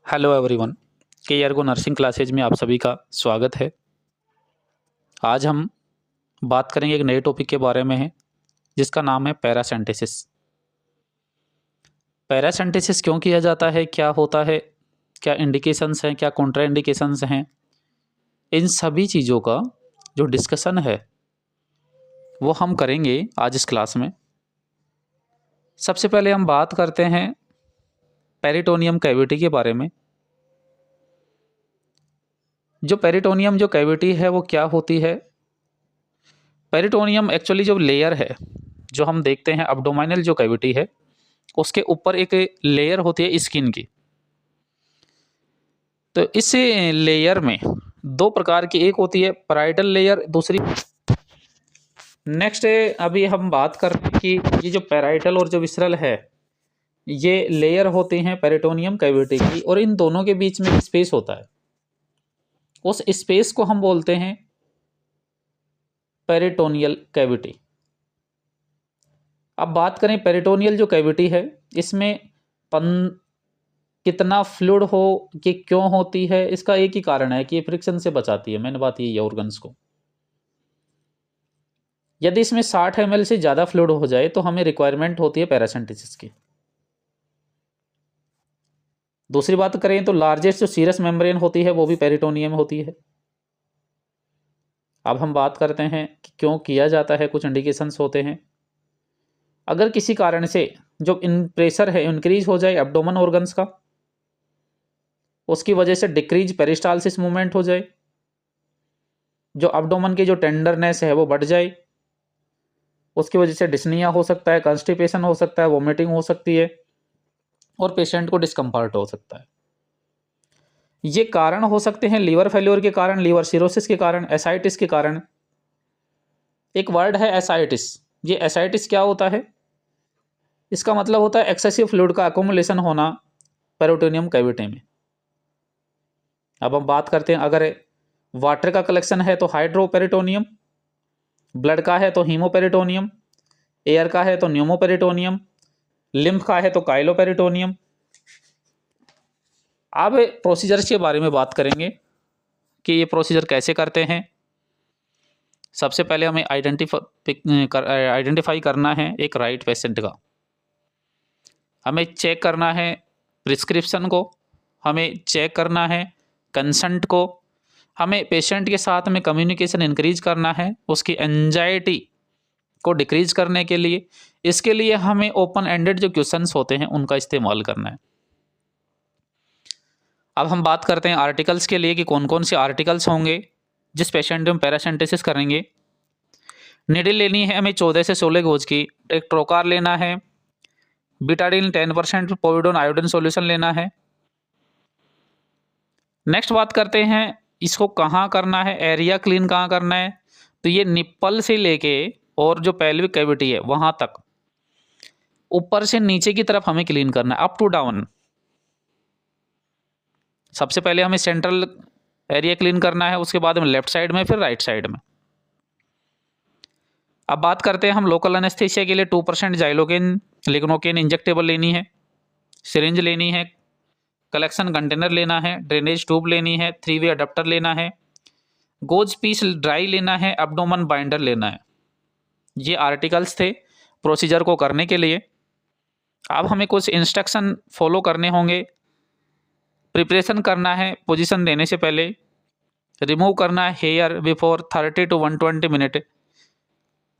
Hello everyone, के Ergo nursing classes में आप सभी का स्वागत है। आज हम बात करेंगे एक नए टॉपिक के बारे में है जिसका नाम है पैरासेंटेसिस। पैरासेंटेसिस क्यों किया जाता है, क्या होता है, क्या इंडिकेशंस हैं, क्या कॉन्ट्रा इंडिकेशंस हैं, इन सभी चीज़ों का जो डिस्कशन है वो हम करेंगे आज इस क्लास में। सबसे पहले हम बात करते हैं पेरिटोनियम कैविटी के बारे में। जो पेरिटोनियम जो कैविटी है वो क्या होती है। पेरिटोनियम एक्चुअली जो लेयर है जो हम देखते हैं अब्डोमिनल जो कैविटी है उसके ऊपर एक लेयर होती है स्किन की। तो इस लेयर में दो प्रकार की, एक होती है पैराइटल लेयर, दूसरी नेक्स्ट अभी हम बात कर रहे हैं कि ये जो पैराइटल और जो विसरल है ये लेयर होते हैं पेरिटोनियम कैविटी की, और इन दोनों के बीच में स्पेस होता है। उस स्पेस को हम बोलते हैं पेरिटोनियल कैविटी। अब बात करें पेरिटोनियल जो कैविटी है इसमें कितना फ्लूइड हो, कि क्यों होती है, इसका एक ही कारण है कि ये फ्रिक्शन से बचाती है। मैंने बात यही है ऑर्गन्स को। यदि इसमें 60 ml से ज़्यादा फ्लूइड हो जाए तो हमें रिक्वायरमेंट होती है पैरासेंटेसिस की। दूसरी बात करें तो लार्जेस्ट जो सीरस मेम्ब्रेन होती है वो भी पेरिटोनियम होती है। अब हम बात करते हैं कि क्यों किया जाता है, कुछ इंडिकेशंस होते हैं। अगर किसी कारण से जो प्रेशर है इंक्रीज हो जाए एब्डोमेन ऑर्गन्स का, उसकी वजह से डिक्रीज पेरिस्टालसिस मूवमेंट हो जाए, जो एब्डोमेन की जो टेंडरनेस है वो बढ़ जाए, उसकी वजह से डिस्निया हो सकता है, कॉन्स्टिपेशन हो सकता है, वोमिटिंग हो सकती है और पेशेंट को डिस्कम्फर्ट हो सकता है। ये कारण हो सकते हैं लीवर फेल्योर के कारण, लीवर सिरोसिस के कारण, एसाइटिस के कारण। एक वर्ड है एसाइटिस। ये एसाइटिस क्या होता है? इसका मतलब होता है एक्सेसिव फ्लूइड का अकोमुलेशन होना पेरिटोनियम कैविटी में। अब हम बात करते हैं, अगर वाटर का कलेक्शन है तो हाइड्रोपेरिटोनियम, ब्लड का है तो हीमोपेरिटोनियम, एयर का है तो न्यूमोपेरिटोनियम, लिम्फ का है तो काइलोपेरिटोनियम। अब प्रोसीजर्स के बारे में बात करेंगे कि ये प्रोसीजर कैसे करते हैं। सबसे पहले हमें आइडेंटिफाई करना है एक राइट पेशेंट का। हमें चेक करना है प्रिस्क्रिप्शन को, हमें चेक करना है कंसेंट को, हमें पेशेंट के साथ में कम्युनिकेशन इंक्रीज करना है, उसकी एंजाइटी को डिक्रीज करने के लिए। इसके लिए हमें ओपन एंडेड जो क्वेश्चंस होते हैं उनका इस्तेमाल करना है। अब हम बात करते हैं आर्टिकल्स के लिए कि कौन कौन से आर्टिकल्स होंगे जिस पेशेंट में पैरासेंटेसिस करेंगे। निडिल लेनी है हमें 14 से 16 गोज की, एक ट्रोकार लेना है, बीटाडिन 10% पोविडोन आयोडीन सॉल्यूशन लेना है। नेक्स्ट बात करते हैं इसको कहाँ करना है, एरिया क्लीन कहाँ करना है। तो ये निप्पल से लेके और जो पेल्विक कैविटी है वहां तक ऊपर से नीचे की तरफ हमें क्लीन करना है, अप टू डाउन। सबसे पहले हमें सेंट्रल एरिया क्लीन करना है, उसके बाद में लेफ्ट साइड में, फिर राइट साइड में। अब बात करते हैं हम लोकल एनेस्थीसिया के लिए 2% जाइलोकेन लिग्नोकेन इंजेक्टेबल लेनी है, सिरिंज लेनी है, कलेक्शन कंटेनर लेना है, ड्रेनेज ट्यूब लेनी है, 3-वे अडेप्टर लेना है, गोज पीस ड्राई लेना है, एब्डोमन बाइंडर लेना है। ये आर्टिकल्स थे प्रोसीजर को करने के लिए। अब हमें कुछ इंस्ट्रक्शन फॉलो करने होंगे। प्रिपरेशन करना है पोजीशन देने से पहले, रिमूव करना है हेयर बिफोर 30 to 120 मिनट।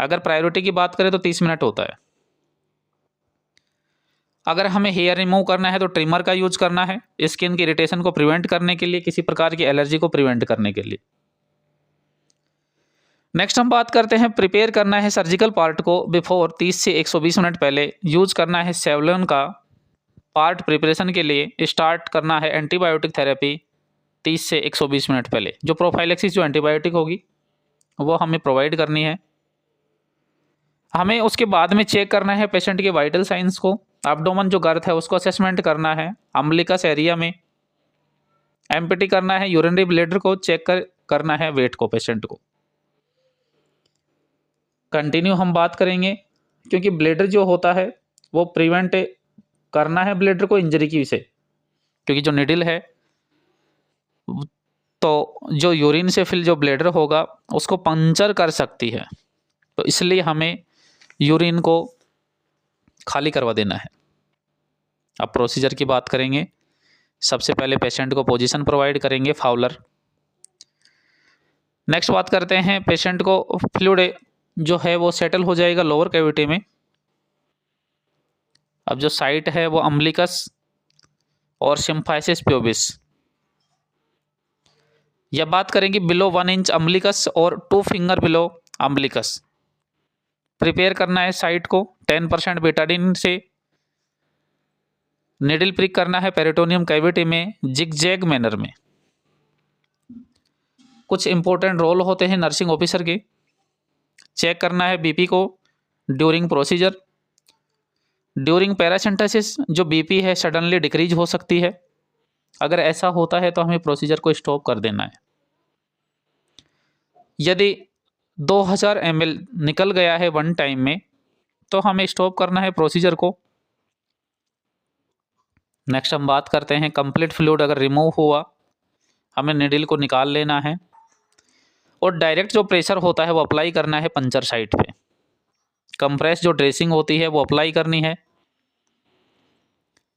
अगर प्रायोरिटी की बात करें तो 30 मिनट होता है। अगर हमें हेयर रिमूव करना है तो ट्रिमर का यूज करना है, स्किन की इरिटेशन को प्रिवेंट करने के लिए, किसी प्रकार की एलर्जी को प्रिवेंट करने के लिए। नेक्स्ट हम बात करते हैं प्रिपेयर करना है सर्जिकल पार्ट को बिफोर 30 से 120 मिनट पहले यूज करना है सेवलोन का पार्ट प्रिपरेशन के लिए। स्टार्ट करना है एंटीबायोटिक थेरेपी 30 से 120 मिनट पहले। जो प्रोफाइलेक्सिस जो एंटीबायोटिक होगी वो हमें प्रोवाइड करनी है। हमें उसके बाद में चेक करना है पेशेंट के वाइटल साइंस को, एब्डोमेन जो गर्थ है उसको असेसमेंट करना है, अम्बिलिकस एरिया में एम्पिटी करना है, यूरिनरी ब्लैडर को चेक करना है, वेट को पेशेंट को। कंटिन्यू हम बात करेंगे क्योंकि ब्लैडर जो होता है वो प्रिवेंट करना है ब्लैडर को इंजरी की से। क्योंकि जो निडिल है तो जो यूरिन से फिल जो ब्लैडर होगा उसको पंचर कर सकती है, तो इसलिए हमें यूरिन को खाली करवा देना है। अब प्रोसीजर की बात करेंगे। सबसे पहले पेशेंट को पोजीशन प्रोवाइड करेंगे फाउलर। नेक्स्ट बात करते हैं, पेशेंट को फ्लूइड जो है वो सेटल हो जाएगा लोअर कैविटी में। अब जो साइट है वो अम्बिलिकस और सिम्फाइसिस प्यूबिस, या बात करेंगे बिलो 1 इंच अम्बिलिकस और 2 फिंगर बिलो अम्बिलिकस। प्रिपेयर करना है साइट को 10% बेटाडीन से। निडल प्रिक करना है पेरिटोनियम कैविटी में जिगजैग मैनर में। कुछ इंपॉर्टेंट रोल होते हैं नर्सिंग ऑफिसर के। चेक करना है बीपी को ड्यूरिंग प्रोसीजर। ड्यूरिंग पैरासिम्पटोसिस जो बीपी है सडनली डिक्रीज हो सकती है, अगर ऐसा होता है तो हमें प्रोसीजर को स्टॉप कर देना है। यदि 2000 ml निकल गया है वन टाइम में तो हमें स्टॉप करना है प्रोसीजर को। नेक्स्ट हम बात करते हैं कंप्लीट फ्लूइड अगर रिमूव हुआ हमें निडल को निकाल लेना है और डायरेक्ट जो प्रेशर होता है वो अप्लाई करना है पंचर साइट पे। कंप्रेस जो ड्रेसिंग होती है वो अप्लाई करनी है।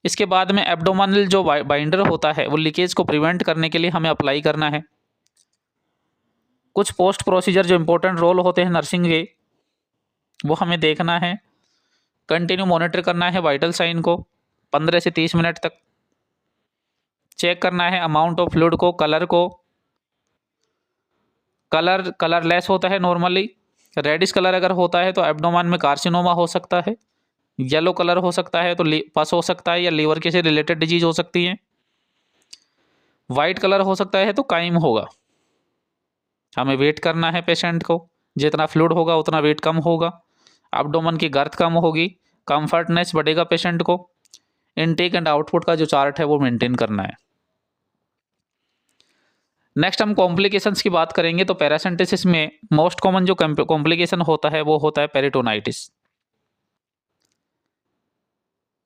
इसके बाद में एब्डोमिनल जो बाइंडर होता है वो लीकेज को प्रिवेंट करने के लिए हमें अप्लाई करना है। कुछ पोस्ट प्रोसीजर जो इंपॉर्टेंट रोल होते हैं नर्सिंग के वो हमें देखना है। कंटिन्यू मॉनिटर करना है वाइटल साइन को 15 से 30 मिनट तक। चेक करना है अमाउंट ऑफ फ्लूइड को, कलर को। कलरलेस होता है नॉर्मली। रेडिश कलर अगर होता है तो एब्डोमेन में कार्सिनोमा हो सकता है। येलो कलर हो सकता है तो पस हो सकता है या लीवर के से रिलेटेड डिजीज हो सकती है। वाइट कलर हो सकता है तो काइम होगा। हमें वेट करना है पेशेंट को, जितना फ्लूइड होगा उतना वेट कम होगा, एब्डोमेन की गर्थ कम होगी, कंफर्टनेस बढ़ेगा पेशेंट को। इनटेक एंड आउटपुट का जो चार्ट है वो मेंटेन करना है। नेक्स्ट हम कॉम्प्लिकेशंस की बात करेंगे तो पैरासिम्पटोसिस में मोस्ट कॉमन जो कॉम्प्लिकेशन होता है वो होता है पेरिटोनाइटिस।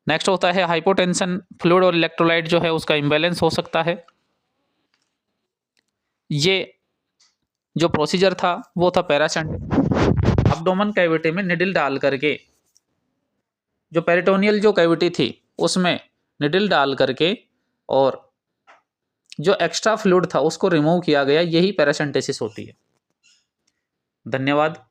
नेक्स्ट होता है हाइपोटेंशन, फ्लूइड और इलेक्ट्रोलाइट जो है उसका इम्बैलेंस हो सकता है। ये जो प्रोसीजर था वो था पैरासिम्पटोसिस। एब्डोमेन कैविटी में निडल डाल करके, जो पेरिटोनियल जो कैविटी थी उसमें निडल डाल करके और जो एक्स्ट्रा फ्लूइड था उसको रिमूव किया गया, यही पैरासिम्पटोसिस होती है। धन्यवाद।